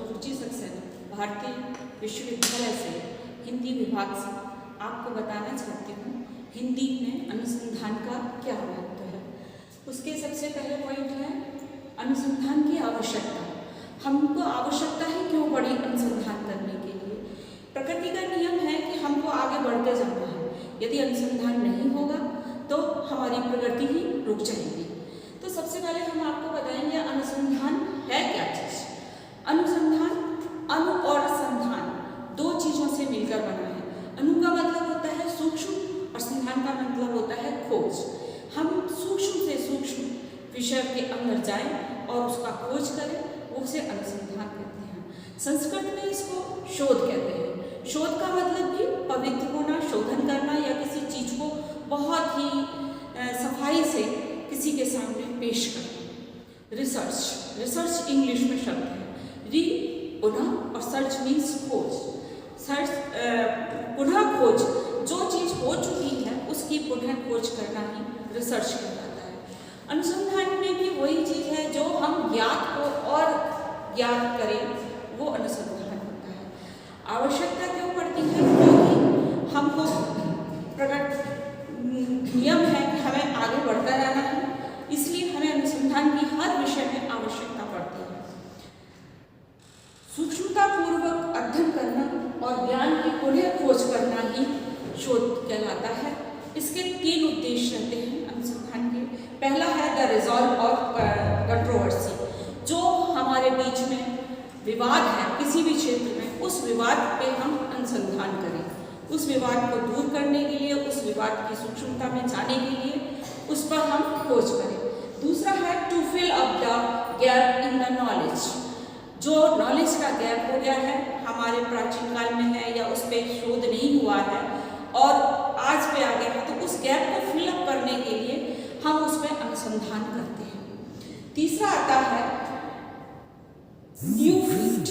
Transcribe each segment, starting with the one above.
रुचि सक्सेना भारतीय विश्वविद्यालय से हिंदी विभाग से आपको बताना चाहती हूँ हिंदी में अनुसंधान का क्या महत्व है। उसके सबसे पहले पॉइंट है अनुसंधान की आवश्यकता। हमको आवश्यकता ही क्यों पड़ी अनुसंधान करने के लिए? प्रकृति का नियम है कि हमको आगे बढ़ते जाना है। यदि अनुसंधान नहीं होगा तो हमारी प्रगति ही रुक जाएगी। तो सबसे पहले हम आपको बताएंगे अनुसंधान है क्या चीज। अनुसंधान अनु और संधान दो चीजों से मिलकर बना है। अनु का मतलब होता है सूक्ष्म और संधान का मतलब होता है खोज। हम सूक्ष्म से सूक्ष्म विषय के अंदर जाएं और उसका खोज करें, वो उसे अनुसंधान कहते हैं। संस्कृत में इसको शोध कहते हैं। शोध का मतलब भी पवित्र होना, शोधन करना या किसी चीज को बहुत ही सफाई से किसी के सामने पेश करना। रिसर्च इंग्लिश में शब्द है। री पुनः और सर्च मीन्स खोज। सर्च पुनः खोज, जो चीज हो चुकी है उसकी पुनः खोज करना ही रिसर्च कहलाता है। अनुसंधान में भी वही चीज है जो हम ज्ञात को और ज्ञात करें, वो अनुसंधान होता है। आवश्यकता क्यों पड़ती है? क्योंकि हमको प्रकट नियम है कि हमें आगे बढ़ता रहना है, इसलिए हमें अनुसंधान की हर विषय में आवश्यकता पड़ती है। सूक्ष्मता पूर्वक अध्ययन करना और ज्ञान की पुनः खोज करना ही शोध कहलाता है। इसके तीन उद्देश्य रहते हैं अनुसंधान के। पहला है द रिजॉल्व ऑफ कंट्रोवर्सी, जो हमारे बीच में विवाद है किसी भी क्षेत्र में, उस विवाद पे हम अनुसंधान करें, उस विवाद को दूर करने के लिए, उस विवाद की सूक्ष्मता में जाने के लिए उस पर हम खोज करें। दूसरा है to fill up the gap in the knowledge, जो नॉलेज का गैप हो गया है, हमारे प्राचीन काल में है या उस पर शोध नहीं हुआ है और आज पे आ गया है, तो उस गैप को फिलअप करने के लिए हम उस पर अनुसंधान करते हैं। तीसरा आता है न्यू फील्ड।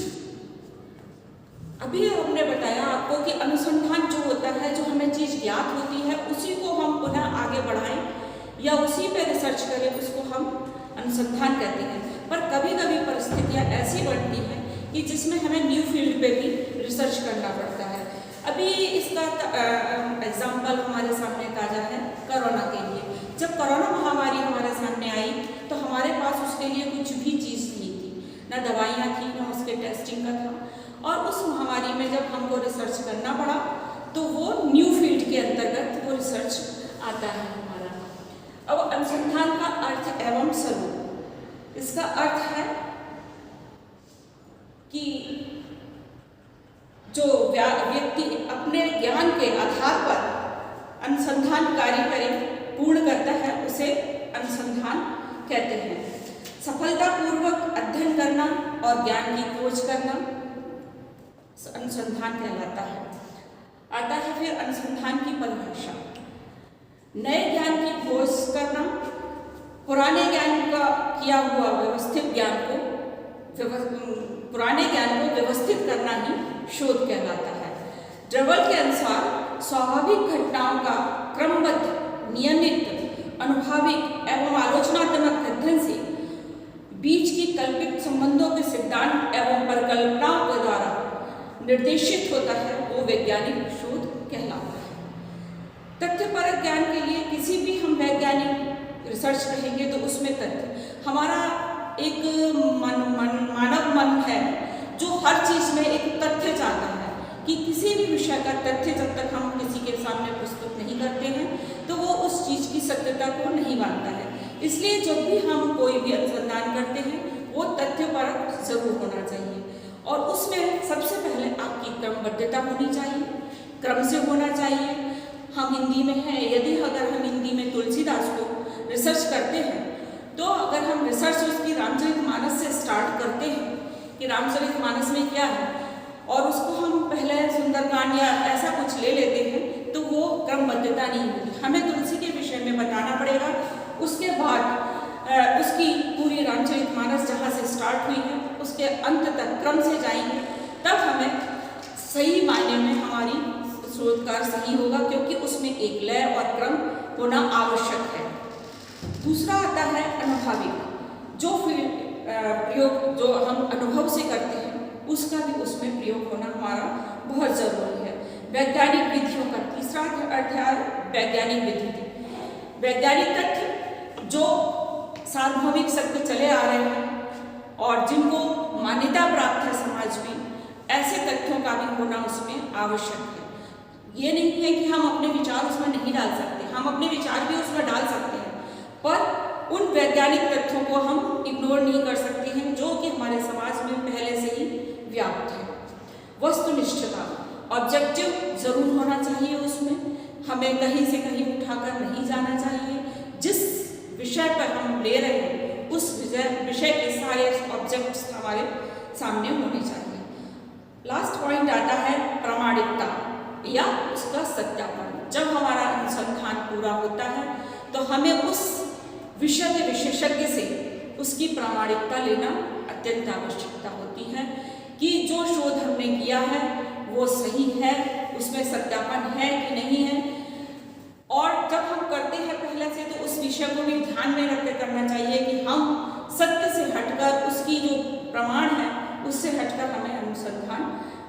अभी हमने बताया आपको कि अनुसंधान जो होता है, जो हमें चीज ज्ञात होती है उसी को हम पुनः आगे बढ़ाएं या उसी पे रिसर्च करें, उसको हम अनुसंधान कहते हैं। पर कभी कभी परिस्थितियां ऐसी बनती हैं कि जिसमें हमें न्यू फील्ड पे भी रिसर्च करना पड़ता है। अभी इसका एग्जाम्पल हमारे सामने ताजा है कोरोना के लिए। जब कोरोना महामारी हमारे सामने आई तो हमारे पास उसके लिए कुछ भी चीज़ नहीं थी, ना दवाइयाँ थी, ना उसके टेस्टिंग का था। और उस महामारी में जब हमको रिसर्च करना पड़ा तो वो न्यू फील्ड के अंतर्गत वो रिसर्च आता है हमारा। अब अनुसंधान का अर्थ एवं स्वरूप, इसका अर्थ है कि जो व्यक्ति अपने ज्ञान के आधार पर अनुसंधान कार्य करें, पूर्ण करता है, उसे अनुसंधान कहते हैं। सफलतापूर्वक अध्ययन करना और ज्ञान की खोज करना अनुसंधान कहलाता है। आता है फिर अनुसंधान की परिभाषा। नए ज्ञान की खोज करना, पुराने ज्ञान का किया हुआ व्यवस्थित ज्ञान को व्यवस्थित करना ही शोध कहलाता है। ड्रबल के अनुसार स्वाभाविक घटनाओं का क्रमबद्ध, नियमित, अनुभाविक एवं आलोचनात्मक अध्ययन से बीच की कल्पित संबंधों के सिद्धांत एवं परिकल्पनाओं के द्वारा निर्देशित होता है, वो वैज्ञानिक शोध कहलाता है। तथ्यपरक ज्ञान के लिए किसी भी हम वैज्ञानिक रिसर्च कहेंगे तो उसमें तथ्य, हमारा एक मानव मन है जो हर चीज में एक तथ्य चाहता है कि किसी भी विषय का तथ्य जब तक हम किसी के सामने प्रस्तुत नहीं करते हैं तो वो उस चीज की सत्यता को नहीं मानता है। इसलिए जब भी हम कोई भी अनुसंधान करते हैं वो तथ्यपरक जरूर होना चाहिए और उसमें सबसे पहले आपकी क्रमबद्धता होनी चाहिए, क्रम से होना चाहिए। हम हिंदी में हैं, यदि अगर हम हिंदी में तुलसीदास को रिसर्च करते हैं तो अगर हम रिसर्च उसकी रामचरितमानस से स्टार्ट करते हैं कि रामचरितमानस में क्या है और उसको हम पहले सुंदरकांड या ऐसा कुछ ले लेते हैं तो वो क्रमबद्धता नहीं होगी। हमें तुलसी के विषय में बताना पड़ेगा, उसके बाद उसकी पूरी रामचरितमानस जहाँ से स्टार्ट हुई है उसके अंत तक क्रम से जाएंगे, तब हमें सही मायने में हमारी शोध कार्य सही होगा, क्योंकि उसमें एक लय और क्रम होना आवश्यक है। दूसरा आता है अनुभाविक, जो प्रयोग जो हम अनुभव से करते हैं उसका भी उसमें प्रयोग होना हमारा बहुत ज़रूरी है। वैज्ञानिक विधियों का तीसरा अर्थ है वैज्ञानिक विधि। वैज्ञानिक तथ्य जो सार्वभौमिक सत्य चले आ रहे हैं और जिनको मान्यता प्राप्त है समाज में, ऐसे तथ्यों का भी होना उसमें आवश्यक है। ये नहीं है कि हम अपने विचार उसमें नहीं डाल सकते, हम अपने विचार भी उसमें डाल सकते हैं, पर उन वैज्ञानिक तथ्यों को हम इग्नोर नहीं कर सकते हैं जो कि हमारे समाज में पहले से ही व्याप्त है। वस्तुनिष्ठता, ऑब्जेक्टिव जरूर होना चाहिए उसमें, हमें कहीं से कहीं उठाकर नहीं जाना चाहिए। जिस विषय पर हम ले रहे हैं उस विषय के सारे ऑब्जेक्ट्स हमारे सामने होने चाहिए। लास्ट पॉइंट आता है प्रामाणिकता या उसका सत्यापन। जब हमारा अनुसंधान पूरा होता है तो हमें उस विषय के विशेषज्ञ से उसकी प्रामाणिकता लेना अत्यंत आवश्यकता होती है कि जो शोध हमने किया है वो सही है, उसमें सत्यापन है कि नहीं है। और जब हम करते हैं पहले से तो उस विषय को भी ध्यान में रखकर करना चाहिए कि हम सत्य से हटकर उसकी जो प्रमाण है उससे हटकर हमें अनुसंधान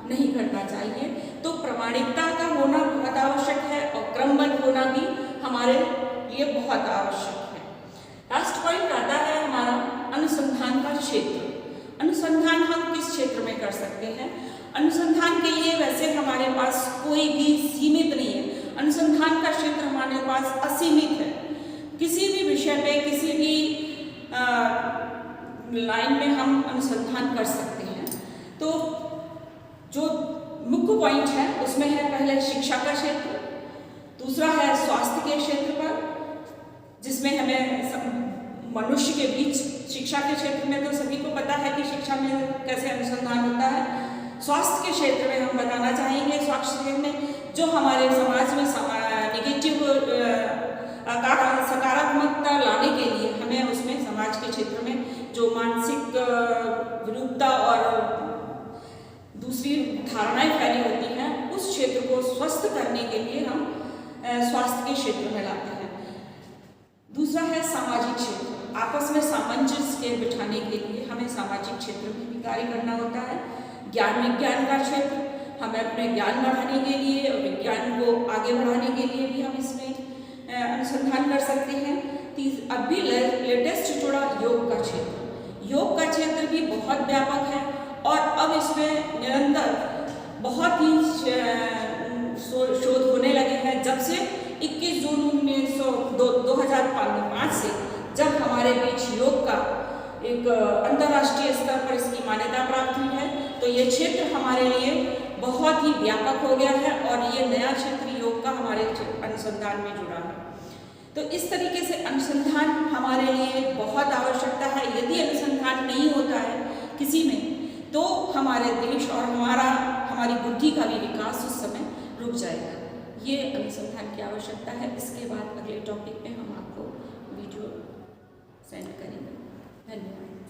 नहीं करना चाहिए। तो प्रामाणिकता का होना बहुत आवश्यक है और क्रमबद्ध होना भी हमारे लिए बहुत आवश्यक है। लास्ट पॉइंट आता है हमारा अनुसंधान का क्षेत्र। अनुसंधान हम किस क्षेत्र में कर सकते हैं? अनुसंधान के लिए वैसे हमारे पास कोई भी सीमित नहीं है, अनुसंधान का क्षेत्र हमारे पास असीमित है। किसी भी विषय पे, किसी भी लाइन में हम अनुसंधान कर सकते हैं। तो जो मुख्य पॉइंट है उसमें है पहले शिक्षा का क्षेत्र, दूसरा है स्वास्थ्य के क्षेत्र पर जिसमें हमें मनुष्य के बीच, शिक्षा के क्षेत्र में तो सभी को पता है कि शिक्षा में कैसे अनुसंधान होता है। स्वास्थ्य के क्षेत्र में हम बताना चाहेंगे, स्वास्थ्य क्षेत्र में जो हमारे समाज में निगेटिव सकारात्मकता लाने के लिए हमें उसमें समाज के क्षेत्र में जो मानसिक विरूपता और दूसरी धारणाएं फैली होती हैं उस क्षेत्र को स्वस्थ करने के लिए हम स्वास्थ्य के क्षेत्र में लाते हैं। दूसरा है सामाजिक क्षेत्र, आपस में सामंजस्य के बिठाने के लिए हमें सामाजिक क्षेत्र में भी कार्य करना होता है। ज्ञान विज्ञान का क्षेत्र, हमें अपने ज्ञान बढ़ाने के लिए और विज्ञान को आगे बढ़ाने के लिए भी हम इसमें अनुसंधान कर सकते हैं। अभी लेटेस्ट जुड़ा योग का क्षेत्र, योग का क्षेत्र भी बहुत व्यापक है और अब इसमें निरंतर बहुत ही शोध होने लगे हैं। जब से 21 जून 2005 से जब हमारे बीच योग का एक अंतर्राष्ट्रीय स्तर पर इसकी मान्यता प्राप्त हुई है, तो ये क्षेत्र हमारे लिए बहुत ही व्यापक हो गया है और ये नया क्षेत्र योग का हमारे अनुसंधान में जुड़ा है। तो इस तरीके से अनुसंधान हमारे लिए बहुत आवश्यकता है। यदि अनुसंधान नहीं होता है किसी में तो हमारे देश और हमारी बुद्धि का भी विकास उस समय रुक जाएगा। ये अनुसंधान की आवश्यकता है। इसके बाद अगले टॉपिक में हम आपको वीडियो सेंड करेंगे। धन्यवाद।